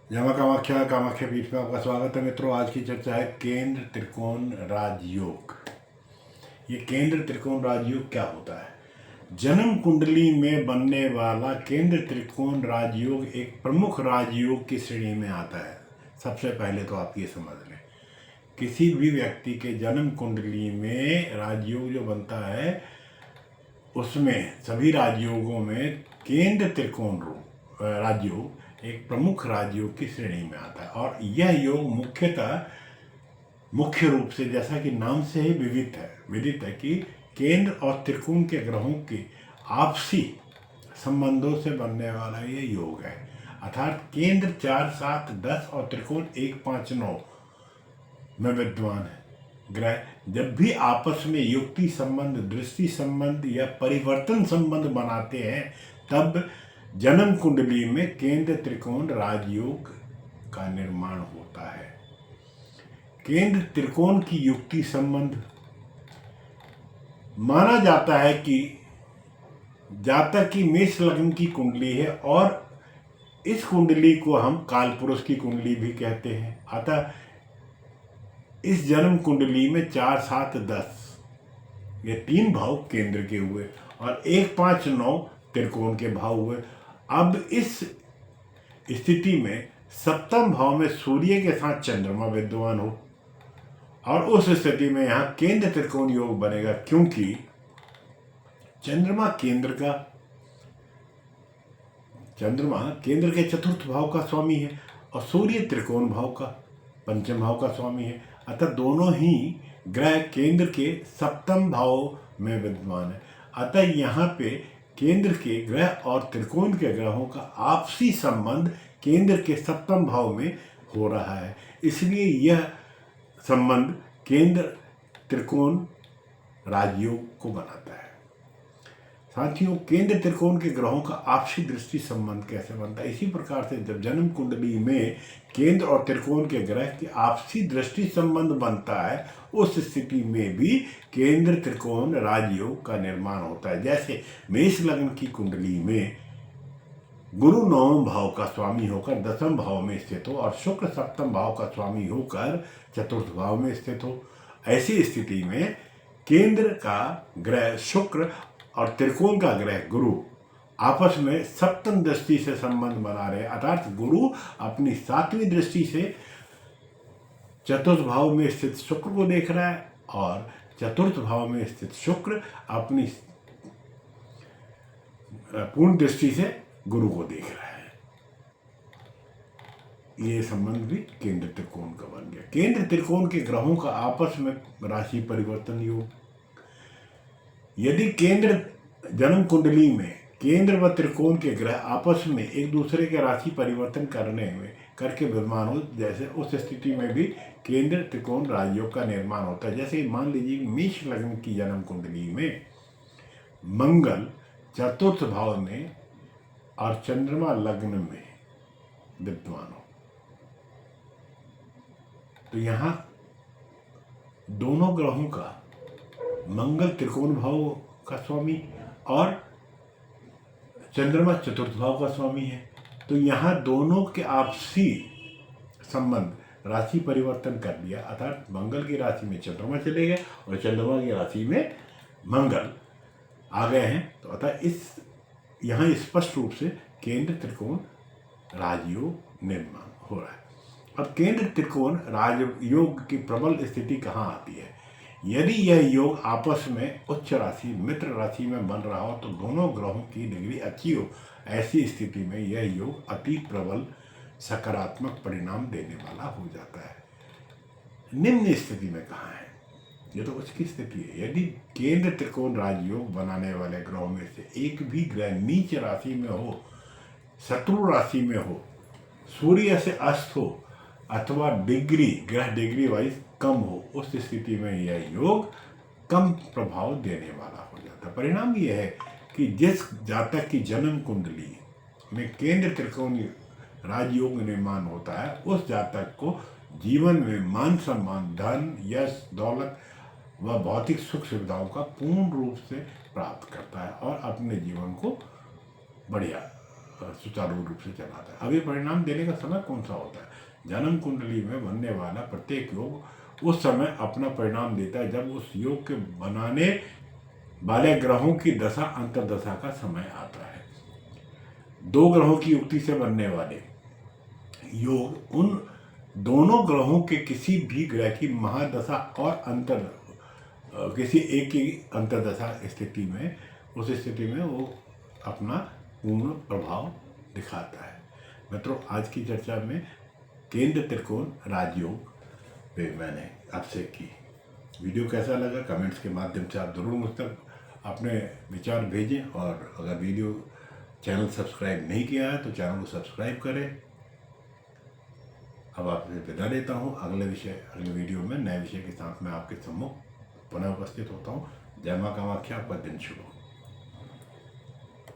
जय मां कामाख्या कामाख्या पीठ में आपका स्वागत है मित्रों। आज की चर्चा है केंद्र त्रिकोण राजयोग। ये केंद्र त्रिकोण राजयोग क्या होता है? जन्म कुंडली में बनने वाला केंद्र त्रिकोण राजयोग एक प्रमुख राजयोग की श्रेणी में आता है। सबसे पहले तो आप ये समझ लें, किसी भी व्यक्ति के जन्म कुंडली में राजयोग जो बनता है उसमें सभी राजयोगों में केंद्र त्रिकोण राजयोग एक प्रमुख राजयोग की श्रेणी में आता है। और यह योग मुख्य रूप से, जैसा कि नाम से ही विदित है कि केंद्र और त्रिकोण के ग्रहों के आपसी संबंधों से बनने वाला ये योग है। अर्थात केंद्र 4, 7, 10 और त्रिकोण 1, 5, 9 में विद्वान है ग्रह जब भी आपस में युक्ति संबंध, दृष्टि संबंध या परिवर्तन संबंध बनाते हैं, तब जन्म कुंडली में केंद्र त्रिकोण राजयोग का निर्माण होता है। केंद्र त्रिकोण की युक्ति संबंध माना जाता है कि जातक की मेष लग्न की कुंडली है और इस कुंडली को हम कालपुरुष की कुंडली भी कहते हैं। अतः इस जन्म कुंडली में 4, 7, 10 ये 3 भाव केंद्र के हुए और 1, 5, 9 त्रिकोण के भाव हुए। अब इस स्थिति में सप्तम भाव में सूर्य के साथ चंद्रमा विद्यमान हो और उस स्थिति में यहाँ केंद्र त्रिकोण योग बनेगा, क्योंकि चंद्रमा केंद्र के चतुर्थ भाव का स्वामी है और सूर्य त्रिकोण भाव का पंचम भाव का स्वामी है। अतः दोनों ही ग्रह केंद्र के सप्तम भाव में विद्यमान है। अतः यहाँ पे केंद्र के ग्रह और त्रिकोण के ग्रहों का आपसी संबंध केंद्र के सप्तम भाव में हो रहा है। इसलिए यह संबंध केंद्र त्रिकोण राजयोग को बनाता है। साथियों, केंद्र त्रिकोण के ग्रहों का आपसी दृष्टि संबंध कैसे बनता है? इसी प्रकार से जब जन्म कुंडली में केंद्र और त्रिकोण के ग्रह के आपसी दृष्टि संबंध बनता है, उस स्थिति में भी केंद्र त्रिकोण राजयोग का निर्माण होता है। जैसे मेष लग्न की कुंडली में गुरु 9वें भाव का स्वामी होकर 10वें भाव में स्थित हो और शुक्र 7वें भाव का स्वामी होकर चतुर्थ भाव में स्थित हो। ऐसी स्थिति में केंद्र का ग्रह शुक्र और त्रिकोण का ग्रह गुरु आपस में सप्तम दृष्टि से संबंध बना रहे, अर्थात गुरु अपनी 7वीं दृष्टि से चतुर्थ भाव में स्थित शुक्र को देख रहा है और चतुर्थ भाव में स्थित शुक्र अपनी पूर्ण दृष्टि से गुरु को देख रहा है। ये संबंध भी केंद्र त्रिकोण का बन गया। केंद्र त्रिकोण के ग्रहों का आपस में राशि परिवर्तन योग। यदि केंद्र जन्म कुंडली में केंद्र व त्रिकोण के ग्रह आपस में एक दूसरे के राशि परिवर्तन करके विद्यमान हो, जैसे उस स्थिति में भी केंद्र त्रिकोण राजयोग का निर्माण होता है। जैसे मान लीजिए मेष लग्न की जन्म कुंडली में मंगल चतुर्थ भाव में और चंद्रमा लग्न में विद्यमान हो, तो यहाँ दोनों ग्रहों का मंगल त्रिकोण भाव का स्वामी और चंद्रमा चतुर्थ भाव का स्वामी है, तो यहाँ दोनों के आपसी संबंध राशि परिवर्तन कर दिया। अर्थात मंगल की राशि में चंद्रमा चले गए और चंद्रमा की राशि में मंगल आ गए हैं। तो अतः यहाँ स्पष्ट रूप से केंद्र त्रिकोण राजयोग निर्माण हो रहा है। अब केंद्र त्रिकोण राजयोग की प्रबल स्थिति कहाँ आती है? यदि यह योग आपस में उच्च राशि मित्र राशि में बन रहा हो तो दोनों ग्रहों की डिग्री अच्छी हो, ऐसी स्थिति में यह योग अति प्रबल सकारात्मक परिणाम देने वाला हो जाता है। निम्न स्थिति में कहाँ है? ये तो उसकी स्थिति है। यदि केंद्र त्रिकोण राजयोग बनाने वाले ग्रहों में से एक भी ग्रह नीच राशि में हो, शत्रु राशि में हो, सूर्य से अस्त हो अथवा ग्रह डिग्री वाइज कम हो, उस स्थिति में यह योग कम प्रभाव देने वाला हो जाता है। परिणाम यह है कि जिस जातक की जन्म कुंडली में केंद्र त्रिकोण राजयोग निर्माण होता है, उस जातक को जीवन में मान सम्मान, धन, यश, दौलत व भौतिक सुख सुविधाओं का पूर्ण रूप से प्राप्त करता है और अपने जीवन को बढ़िया सुचारू रूप से चलाता है। अब ये परिणाम देने का समय कौन सा होता है? जन्म कुंडली में बनने वाला प्रत्येक योग उस समय अपना परिणाम देता है जब उस योग के बनाने वाले ग्रहों की दशा अंतर्दशा का समय आता है। दो ग्रहों की युक्ति से बनने वाले योग उन दोनों ग्रहों के किसी भी ग्रह की महादशा और किसी एक की अंतर्दशा स्थिति में, उस स्थिति में वो अपना पूर्ण प्रभाव दिखाता है। मित्रों, आज की चर्चा में केंद्र त्रिकोण राजयोग पे मैंने आपसे की। वीडियो कैसा लगा कमेंट्स के माध्यम से आप ज़रूर मुझ तक अपने विचार भेजें, और अगर वीडियो चैनल सब्सक्राइब नहीं किया है तो चैनल को सब्सक्राइब करें। अब आपसे विदा लेता हूँ। अगले वीडियो में नए विषय के साथ मैं आपके सम्मुख पुनः उपस्थित होता हूँ। जय माँ कामाख्या, आपका दिन शुभ हो।